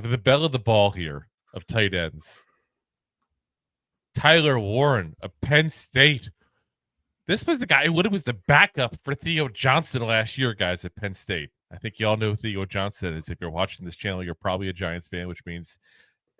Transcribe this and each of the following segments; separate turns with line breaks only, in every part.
The belle of the ball here of tight ends. Tyler Warren of Penn State. This was the guy who was the backup for Theo Johnson last year, guys, at Penn State. I think you all know who Theo Johnson is. If you're watching this channel, you're probably a Giants fan, which means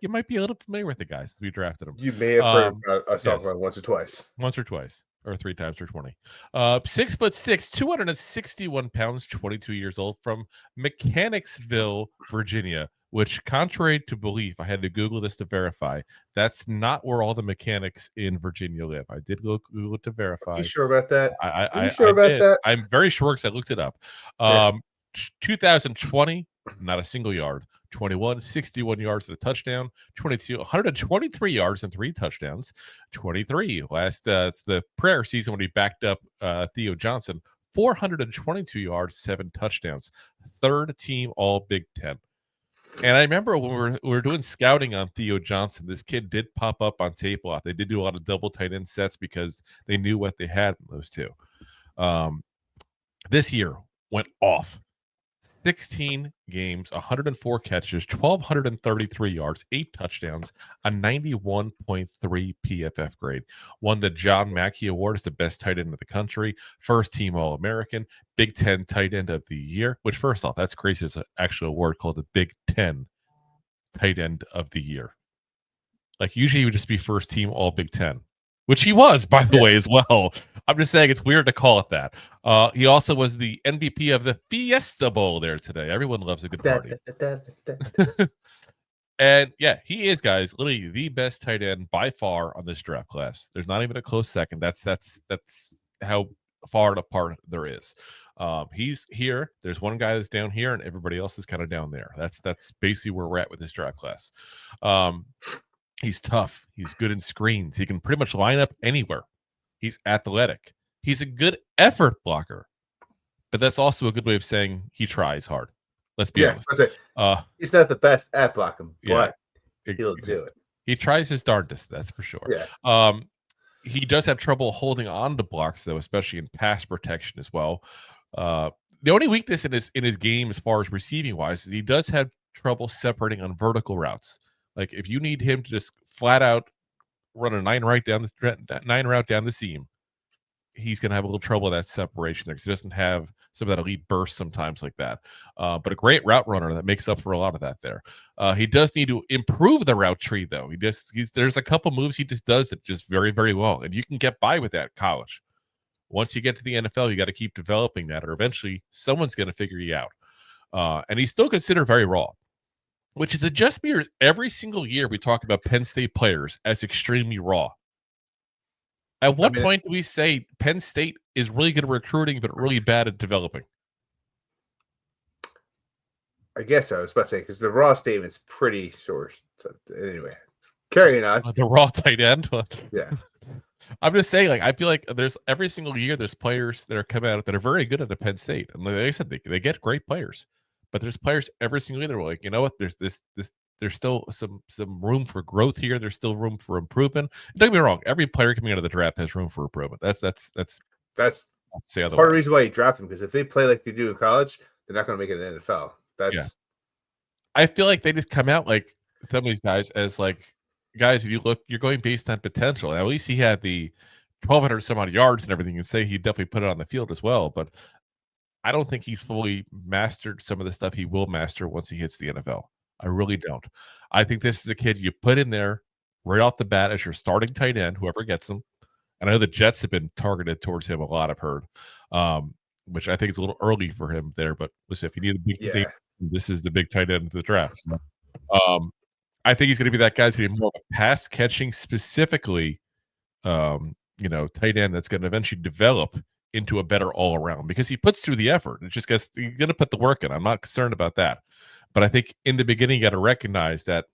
you might be a little familiar with the guys. We drafted him.
You may have heard about us talking about once or twice.
Once or twice, or 3 times, or 20. 6'6", 261 pounds, 22 years old, from Mechanicsville, Virginia. Which, contrary to belief, I had to Google this to verify. That's not where all the mechanics in Virginia live. I did go Google it to verify.
Are you sure about that?
Are you sure about that? I'm very sure because I looked it up. 2020, not a single yard. 21, 61 yards and a touchdown. 22, 123 yards and 3 touchdowns. 23, it's the prayer season when he backed up Theo Johnson. 422 yards, 7 touchdowns. 3rd team All Big Ten. And I remember when we were doing scouting on Theo Johnson, this kid did pop up on tape a lot. They did do a lot of double tight end sets because they knew what they had in those two. This year went off. 16 games, 104 catches, 1,233 yards, 8 touchdowns, a 91.3 PFF grade. Won the John Mackey Award as the best tight end of the country. 1st team All-American. Big Ten tight end of the year. Which, first off, that's crazy. It's an actual award called the Big Ten tight end of the year. Like, usually he would just be 1st team All Big Ten. Which he was, by the way, as well. I'm just saying it's weird to call it that. He also was the MVP of the Fiesta Bowl there today. Everyone loves a good party. And, yeah, he is, guys, literally the best tight end by far on this draft class. There's not even a close second. That's how far apart there is. He's here. There's one guy that's down here, and everybody else is kind of down there. That's basically where we're at with this draft class. He's tough. He's good in screens. He can pretty much line up anywhere. He's athletic. He's a good effort blocker. But that's also a good way of saying he tries hard. Let's be honest.
He's not the best at blocking, but he'll do it.
He tries his darndest, that's for sure.
Yeah.
He does have trouble holding on to blocks, though, especially in pass protection as well. The only weakness in his game as far as receiving wise is he does have trouble separating on vertical routes. Like, if you need him to just flat out run a 9 route down the seam, he's going to have a little trouble with that separation there because he doesn't have some of that elite burst sometimes like that. But a great route runner that makes up for a lot of that there. He does need to improve the route tree, though. There's a couple moves he just does that just very, very well. And you can get by with that in college. Once you get to the NFL, you got to keep developing that, or eventually someone's going to figure you out. And he's still considered very raw. Which is just mirrors every single year we talk about Penn State players as extremely raw. At what point do we say Penn State is really good at recruiting but really bad at developing?
I guess I was about to say, because the raw statement's pretty sore. So anyway, carrying on.
The raw tight end?
Yeah.
I'm just saying, like, I feel like there's every single year there's players that are coming out that are very good at the Penn State. And like I said, they get great players. But there's players every single year that are like, you know what? There's still some room for growth here. There's still room for improvement. Don't get me wrong. Every player coming out of the draft has room for improvement. That's
part of the reason why you draft them, because if they play like they do in college, they're not going to make it in the NFL.
I feel like they just come out like some of these guys as like guys. If you look, you're going based on potential. At least he had the 1,200 some odd yards and everything. You can say he definitely put it on the field as well, but I don't think he's fully mastered some of the stuff he will master once he hits the NFL. I really don't. I think this is a kid you put in there right off the bat as your starting tight end, whoever gets him. And I know the Jets have been targeted towards him a lot, I've heard, which I think is a little early for him there. But listen, if you need a big thing, this is the big tight end of the draft. I think he's going to be that guy who's going to be more of a pass catching specifically, tight end that's going to eventually develop into a better all-around because he puts through the effort. It just gets you're going to put the work in. I'm not concerned about that. But I think in the beginning, you got to recognize that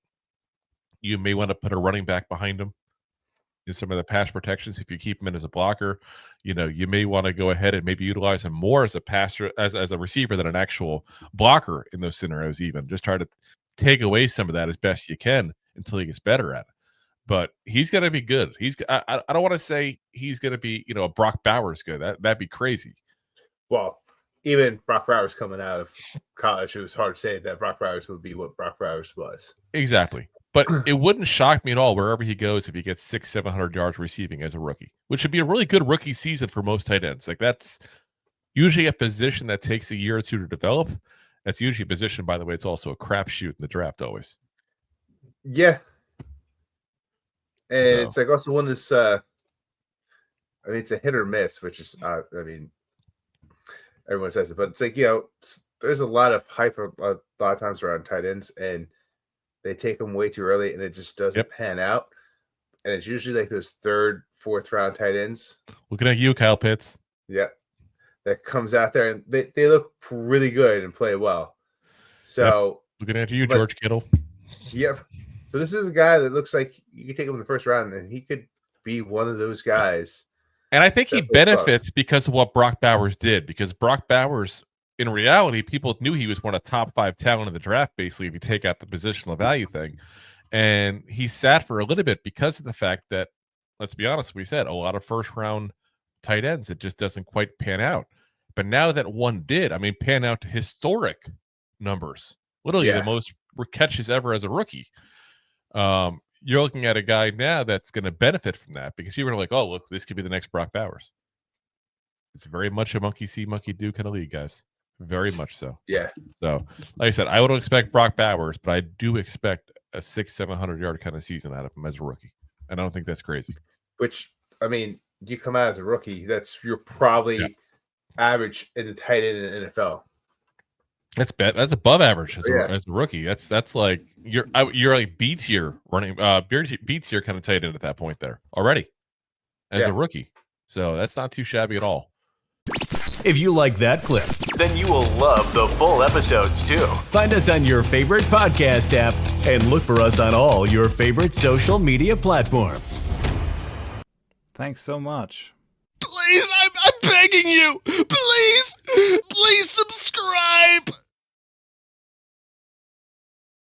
you may want to put a running back behind him in some of the pass protections. If you keep him in as a blocker, you may want to go ahead and maybe utilize him more as a passer, as a receiver than an actual blocker in those scenarios even. Just try to take away some of that as best you can until he gets better at it. But he's going to be good. I don't want to say he's going to be, a Brock Bowers good. That'd be crazy.
Well, even Brock Bowers coming out of college, it was hard to say that Brock Bowers would be what Brock Bowers was.
Exactly. But it wouldn't shock me at all wherever he goes if he gets 600-700 yards receiving as a rookie, which would be a really good rookie season for most tight ends. Like, that's usually a position that takes a year or two to develop. That's usually a position, by the way, it's also a crapshoot in the draft always.
Yeah. And it's like also one that's, I mean, it's a hit or miss, which is, I mean, everyone says it, but it's like, there's a lot of hype a lot of times around tight ends, and they take them way too early, and it just doesn't pan out. And it's usually like those third, fourth round tight ends.
Looking at you, Kyle Pitts.
Yeah. That comes out there, and they look really good and play well. So
looking at you, George Kittle.
Yep. So this is a guy that looks like you could take him in the first round, and he could be one of those guys.
And I think he benefits because of what Brock Bowers did. Because Brock Bowers, in reality, people knew he was one of the top 5 talent in the draft, basically, if you take out the positional value thing. And he sat for a little bit because of the fact that, let's be honest, we said a lot of first-round tight ends, it just doesn't quite pan out. But now that one did, I mean, pan out to historic numbers. Literally the most catches ever as a rookie. You're looking at a guy now that's going to benefit from that because you're like, oh, look, this could be the next Brock Bowers. It's very much a monkey see, monkey do kind of league, guys. Very much so.
Yeah.
So, like I said, I wouldn't expect Brock Bowers, but I do expect a 600-700 yard kind of season out of him as a rookie. And I don't think that's crazy.
Which, I mean, you come out as a rookie, you're probably average in the tight end in the NFL.
That's above average as a rookie. That's like you're like B tier running B tier kind of tight end at that point there already as a rookie. So that's not too shabby at all.
If you like that clip, then you will love the full episodes too. Find us on your favorite podcast app and look for us on all your favorite social media platforms.
Thanks so much.
Please, I'm begging you. Please subscribe.